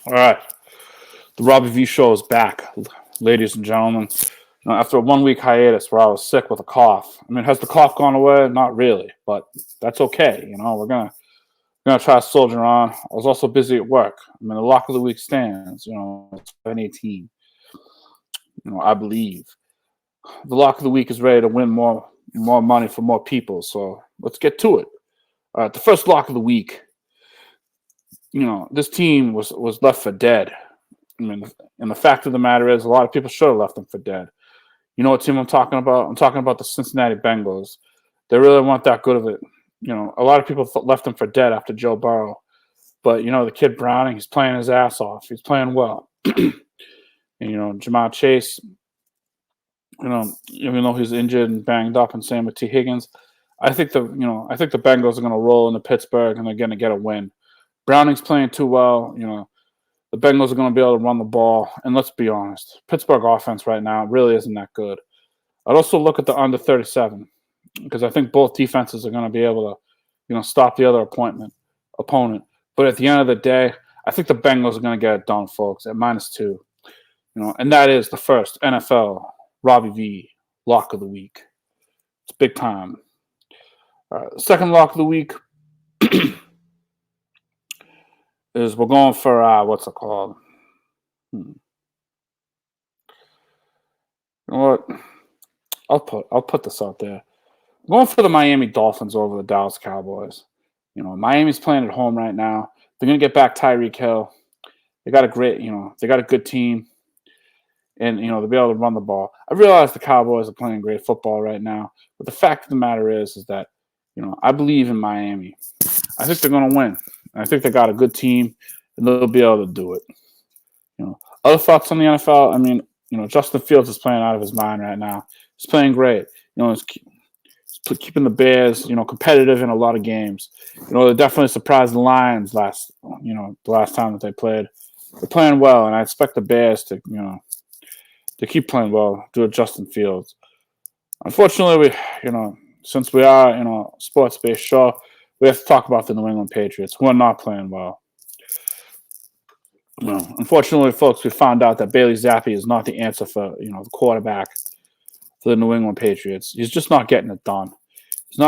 All right, the Robbie V Show is back, ladies and gentlemen. After a 1 week hiatus where I was sick with a cough. I mean, has the cough gone away? Not really, but that's okay. We're gonna try to soldier on. I was also busy at work. I mean, the lock of the week stands. It's 7-18. I believe the lock of the week is ready to win more money for more people. So let's get to it. All right, the first lock of the week. This team was left for dead. I mean, and the fact of the matter is, a lot of people should have left them for dead. You know what team I'm talking about? I'm talking about the Cincinnati Bengals. They really weren't that good of it. A lot of people left them for dead after Joe Burrow. But, the kid Browning, he's playing his ass off. He's playing well. And, Jamar Chase, even though he's injured and banged up, and same with T. Higgins, I think the Bengals are going to roll into Pittsburgh and they're going to get a win. Browning's playing too well. The Bengals are going to be able to run the ball. And let's be honest, Pittsburgh offense right now really isn't that good. I'd also look at the under 37 because I think both defenses are going to be able to, stop the other opponent. But at the end of the day, I think the Bengals are going to get it done, folks, at -2. And that is the first NFL Robbie V lock of the week. It's big time. The second lock of the week is we're going for what's it called? You know what? I'll put this out there. I'm going for the Miami Dolphins over the Dallas Cowboys. Miami's playing at home right now. They're gonna get back Tyreek Hill. They got a good team, and they'll be able to run the ball. I realize the Cowboys are playing great football right now, but the fact of the matter is that I believe in Miami. I think they're gonna win. I think they got a good team, and they'll be able to do it. Other thoughts on the NFL? I mean, Justin Fields is playing out of his mind right now. He's playing great. He's keeping the Bears, competitive in a lot of games. They definitely surprised the Lions the last time that they played. They're playing well, and I expect the Bears to keep playing well due to Justin Fields. Unfortunately, since we are a sports-based show, we have to talk about the New England Patriots, who are not playing well. Unfortunately, folks, we found out that Bailey Zappi is not the answer for the quarterback for the New England Patriots. He's just not getting it done. It's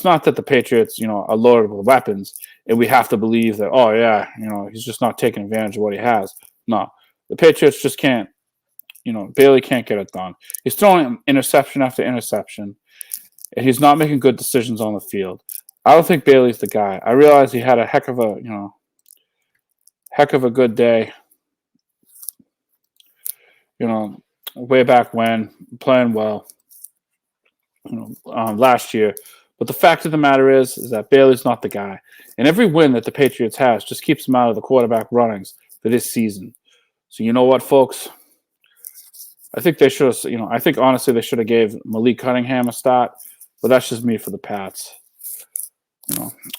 not that the Patriots are loaded with weapons, and we have to believe that he's just not taking advantage of what he has. No, the Patriots just can't. Bailey can't get it done. He's throwing interception after interception, and he's not making good decisions on the field. I don't think Bailey's the guy. I realize he had a heck of a good day. Way back when, playing well. Last year. But the fact of the matter is that Bailey's not the guy. And every win that the Patriots has just keeps them out of the quarterback runnings for this season. So you know what, folks? I think they should have, I think honestly they should have gave Malik Cunningham a start, but that's just me for the Pats.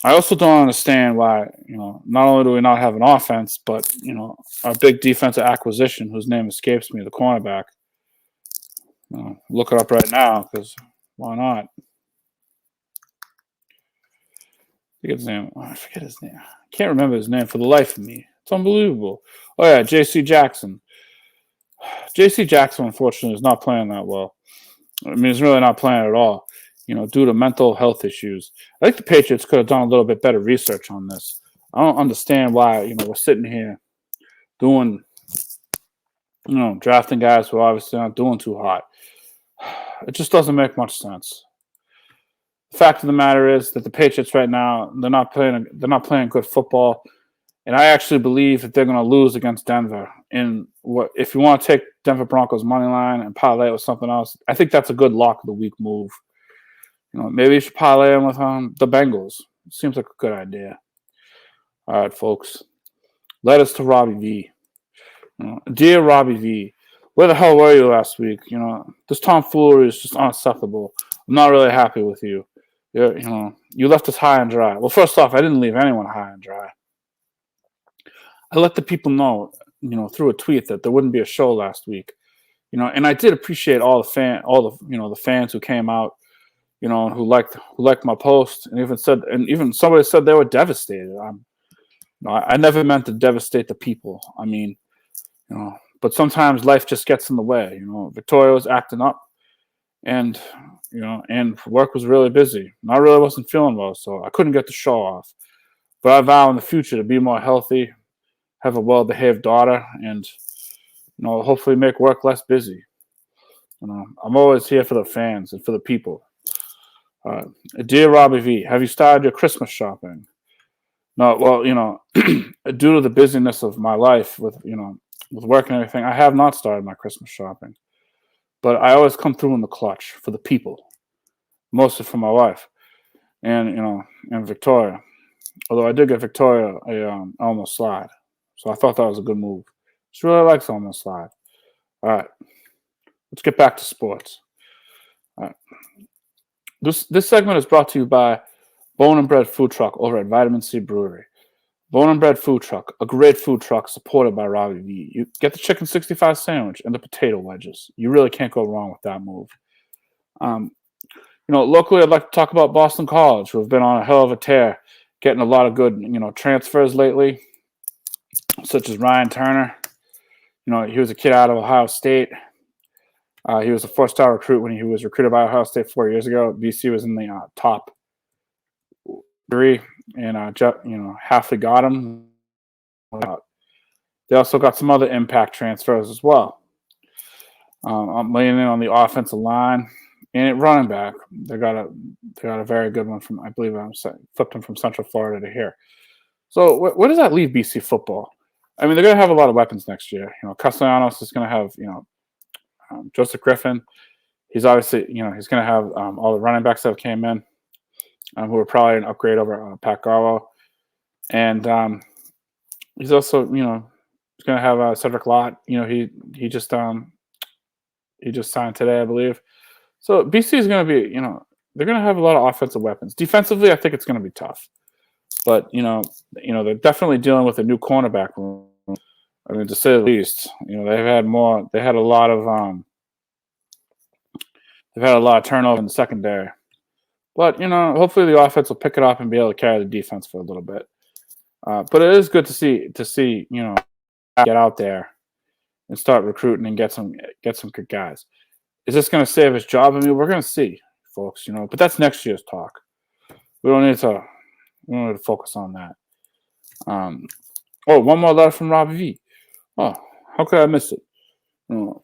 I also don't understand why, not only do we not have an offense, but, our big defensive acquisition, whose name escapes me, the cornerback. Look it up right now, because why not? I forget his name. I can't remember his name for the life of me. It's unbelievable. Oh, yeah, J.C. Jackson. J.C. Jackson, unfortunately, is not playing that well. I mean, he's really not playing at all, due to mental health issues. I think the Patriots could have done a little bit better research on this. I don't understand why, we're sitting here doing, drafting guys who obviously aren't doing too hot. It just doesn't make much sense. The fact of the matter is that the Patriots right now, they're not playing good football. And I actually believe that they're going to lose against Denver. And if you want to take Denver Broncos money line and parlay it with something else, I think that's a good lock of the week move. Maybe you should parlay them with the Bengals. It seems like a good idea. All right, folks. Letters to Robbie V. Dear Robbie V, where the hell were you last week? This tomfoolery is just unacceptable. I'm not really happy with you. You left us high and dry. Well, first off, I didn't leave anyone high and dry. I let the people know, through a tweet that there wouldn't be a show last week. And I did appreciate all the fans who came out, who liked my post, and even somebody said they were devastated. I never meant to devastate the people. I mean, but sometimes life just gets in the way. Victoria was acting up, and and work was really busy. And I really wasn't feeling well, so I couldn't get the show off. But I vow in the future to be more healthy, have a well-behaved daughter, and hopefully make work less busy. I'm always here for the fans and for the people. Dear Robbie V, have you started your Christmas shopping? No, well, due to the busyness of my life with with work and everything, I have not started my Christmas shopping. But I always come through in the clutch for the people, mostly for my wife and and Victoria. Although I did get Victoria a Elmo slide, so I thought that was a good move. She really likes Elmo slide. All right, let's get back to sports. All right. This segment is brought to you by Bone and Bread Food Truck over at Vitamin C Brewery. Bone and Bread Food Truck, a great food truck supported by Robbie V. You get the chicken 65 sandwich and the potato wedges. You really can't go wrong with that move. Locally, I'd like to talk about Boston College, who have been on a hell of a tear, getting a lot of good, transfers lately, such as Ryan Turner. He was a kid out of Ohio State. He was a 4-star recruit when he was recruited by Ohio State 4 years ago. BC was in the top 3, and Halfley got him. They also got some other impact transfers as well. I'm laying in on the offensive line and at running back. They got a very good one from, I believe I flipped him from Central Florida to here. So where does that leave BC football? I mean, they're going to have a lot of weapons next year. Castellanos is going to have Joseph Griffin. He's obviously he's going to have all the running backs that came in, who are probably an upgrade over Pat Garlow, and he's also he's going to have Cedric Lott. He just signed today, I believe. So BC is going to be they're going to have a lot of offensive weapons. Defensively, I think it's going to be tough, but they're definitely dealing with a new cornerback room. I mean, to say the least, they've had more. They had a lot of turnover in the secondary, but hopefully the offense will pick it up and be able to carry the defense for a little bit. But it is good to see get out there and start recruiting and get some good guys. Is this going to save his job? I mean, we're going to see, folks. But that's next year's talk. We don't need to focus on that. One more letter from Robbie V. Oh, how could I miss it? Bob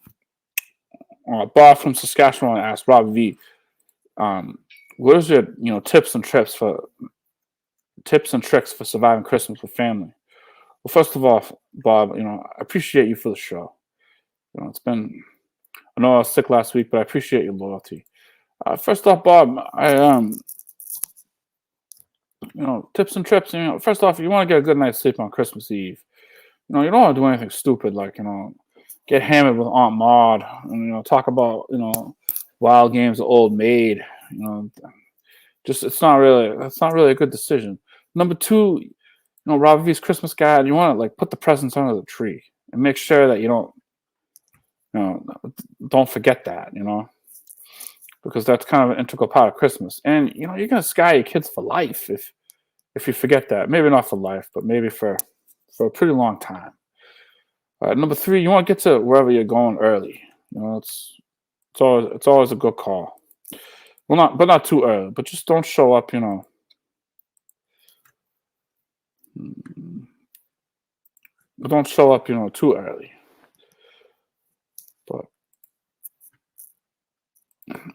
from Saskatchewan asked Robbie V, what is your tips and tricks for surviving Christmas with family? Well, first of all, Bob, I appreciate you for the show. It's been, I know I was sick last week, but I appreciate your loyalty. First off, Bob, tips and trips. First off, you want to get a good night's sleep on Christmas Eve. You don't want to do anything stupid like get hammered with Aunt Maud and talk about wild games of Old Maid. That's not really a good decision. Number 2, Robbie V's Christmas guide. You want to put the presents under the tree and make sure that you don't forget that. Because that's kind of an integral part of Christmas. And you're gonna sky your kids for life if you forget that. Maybe not for life, but maybe for a pretty long time. Number 3, you want to get to wherever you're going early. It's always a good call. Well, not too early, but just don't show up. But don't show up, too early.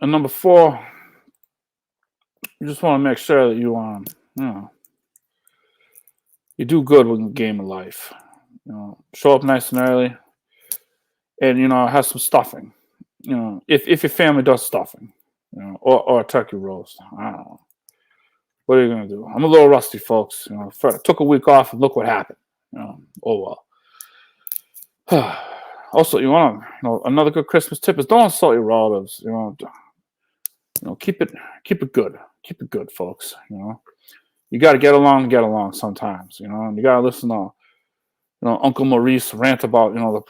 And number 4, you just want to make sure that you you do good with the game of life. Show up nice and early, and have some stuffing. If your family does stuffing, or a turkey roast. I don't know. What are you gonna do? I'm a little rusty, folks. I took a week off, and look what happened. Oh well. Also, you want to, another good Christmas tip is don't insult your relatives. Keep it good. Keep it good, folks. You got to get along sometimes. And you got to listen to, Uncle Maurice rant about, the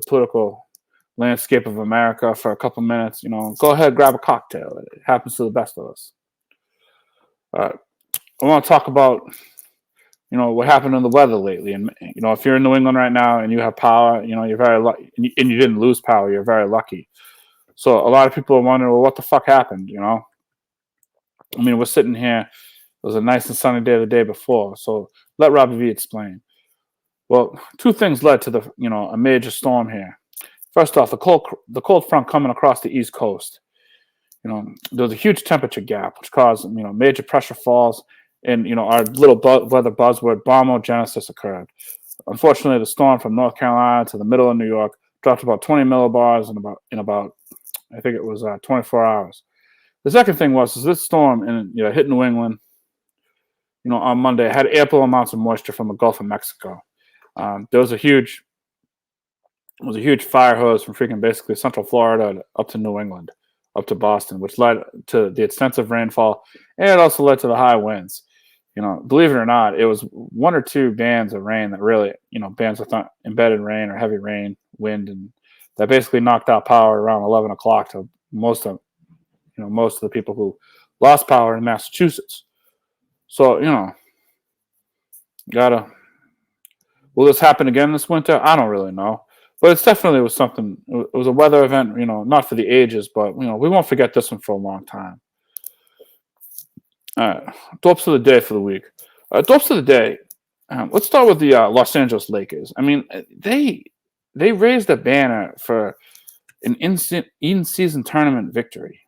political landscape of America for a couple minutes. Go ahead, grab a cocktail. It happens to the best of us. I want to talk about what happened in the weather lately. And, if you're in New England right now and you have power, you're very lucky, and you didn't lose power, you're very lucky. So a lot of people are wondering, well, what the fuck happened, I mean, we're sitting here. It was a nice and sunny day the day before. So let Robbie V explain. Well, two things led to a major storm here. First off, the cold front coming across the East Coast. There was a huge temperature gap, which caused major pressure falls, and our little weather buzzword bombogenesis occurred. Unfortunately, the storm from North Carolina to the middle of New York dropped about 20 millibars in about I think it was 24 hours. The second thing was this storm hit New England. On Monday, had ample amounts of moisture from the Gulf of Mexico. There was a huge fire hose from freaking basically Central Florida up to New England, up to Boston, which led to the extensive rainfall, and it also led to the high winds. Believe it or not, it was one or two bands of rain that really, bands with embedded rain or heavy rain, wind, and that basically knocked out power around 11 o'clock to most of the people who lost power in Massachusetts. So, will this happen again this winter? I don't really know. But it definitely was something. It was a weather event, not for the ages, but, we won't forget this one for a long time. All right. Dopes of the day for the week. Dopes of the day. Let's start with the Los Angeles Lakers. I mean, they raised a banner for an in-season tournament victory.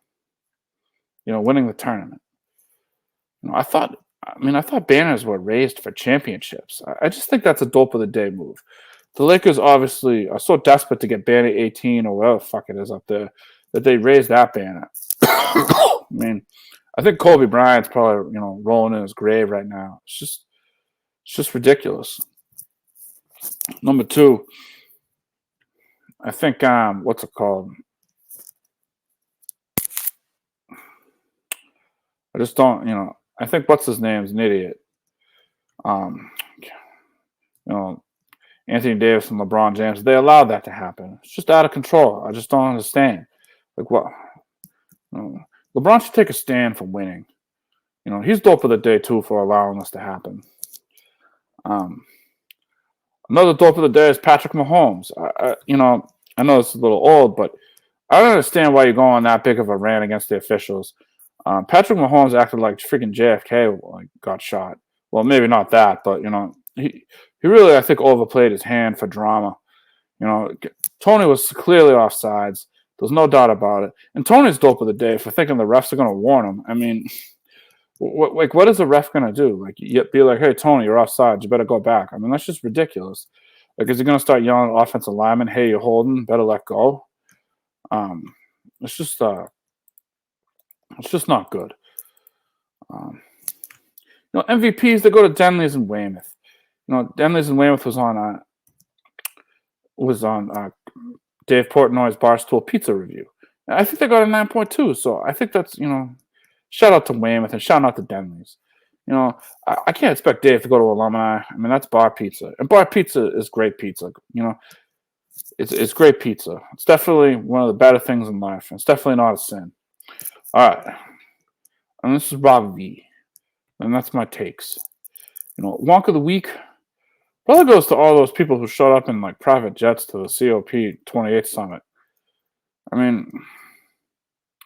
Winning the tournament. I thought banners were raised for championships. I just think that's a dope of the day move. The Lakers obviously are so desperate to get banner 18 or whatever the fuck it is up there that they raised that banner. I mean, I think Kobe Bryant's probably rolling in his grave right now. It's just ridiculous. Number two, I think what's it called? I just don't, I think what's his name's an idiot. Anthony Davis and LeBron James, they allowed that to happen. It's just out of control. I just don't understand. Like what? LeBron should take a stand for winning. He's dope of the day too for allowing this to happen. Another dope of the day is Patrick Mahomes. I know it's a little old, but I don't understand why you're going on that big of a rant against the officials. Patrick Mahomes acted like freaking JFK got shot. Well, maybe not that, but he really, I think, overplayed his hand for drama. Tony was clearly offsides. There's no doubt about it. And Tony's dope of the day for thinking the refs are going to warn him. I mean, what is the ref going to do? Be like, hey, Tony, you're offside. You better go back. I mean, that's just ridiculous. Is he going to start yelling at offensive linemen, hey, you're holding, better let go? It's just not good. MVPs, they go to Denley's and Weymouth. Denley's and Weymouth was on Dave Portnoy's Barstool Pizza review. I think they got a 9.2. So I think that's shout out to Weymouth and shout out to Denley's. I can't expect Dave to go to Alumni. I mean, that's bar pizza, and bar pizza is great pizza. It's great pizza. It's definitely one of the better things in life. And it's definitely not a sin. All right, and this is Rob V, and that's my takes. Wonk of the week probably goes to all those people who showed up in private jets to the COP28 summit. I mean,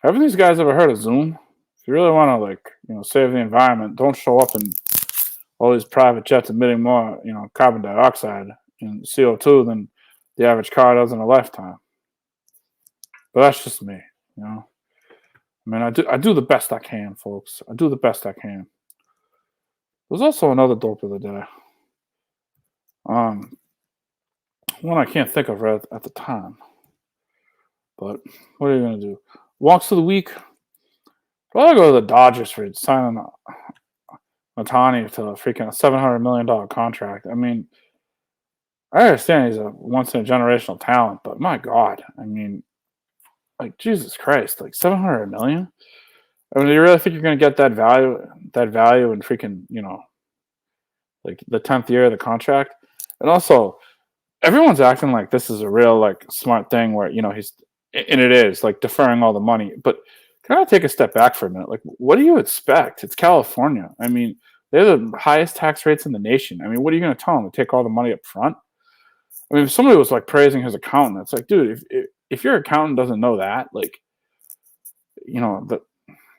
haven't these guys ever heard of Zoom? If you really want to save the environment, don't show up in all these private jets emitting more carbon dioxide and CO2 than the average car does in a lifetime. But that's just me. I mean, I do the best I can, folks. I do the best I can. There's also another dope of the day. One I can't think of right at the time. But what are you going to do? Walks of the week. Probably go to the Dodgers for signing Ohtani to a freaking $700 million contract. I mean, I understand he's a once-in-a-generational talent, but my God. I mean, Jesus Christ, $700 million? I mean, do you really think you're going to get that value in freaking, the 10th year of the contract? And also, everyone's acting like this is a real, smart thing where, he's, and it is, deferring all the money. But can I take a step back for a minute? What do you expect? It's California. I mean, They're the highest tax rates in the nation. I mean, what are you going to tell them? To take all the money up front? I mean, if somebody was like praising his accountant, it's like, dude, if your accountant doesn't know that, like,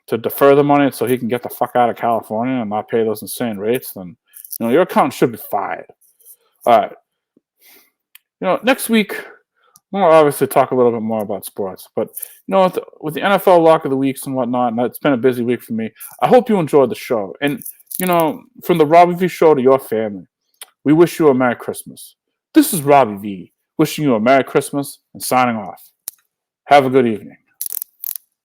to defer the money so he can get the fuck out of California and not pay those insane rates, then your accountant should be fired. All right. Next week we'll obviously talk a little bit more about sports, but with the NFL lock of the weeks and whatnot, and it's been a busy week for me. I hope you enjoyed the show, and from the Robbie V Show to your family, we wish you a Merry Christmas. This is Robbie V wishing you a Merry Christmas and signing off. Have a good evening.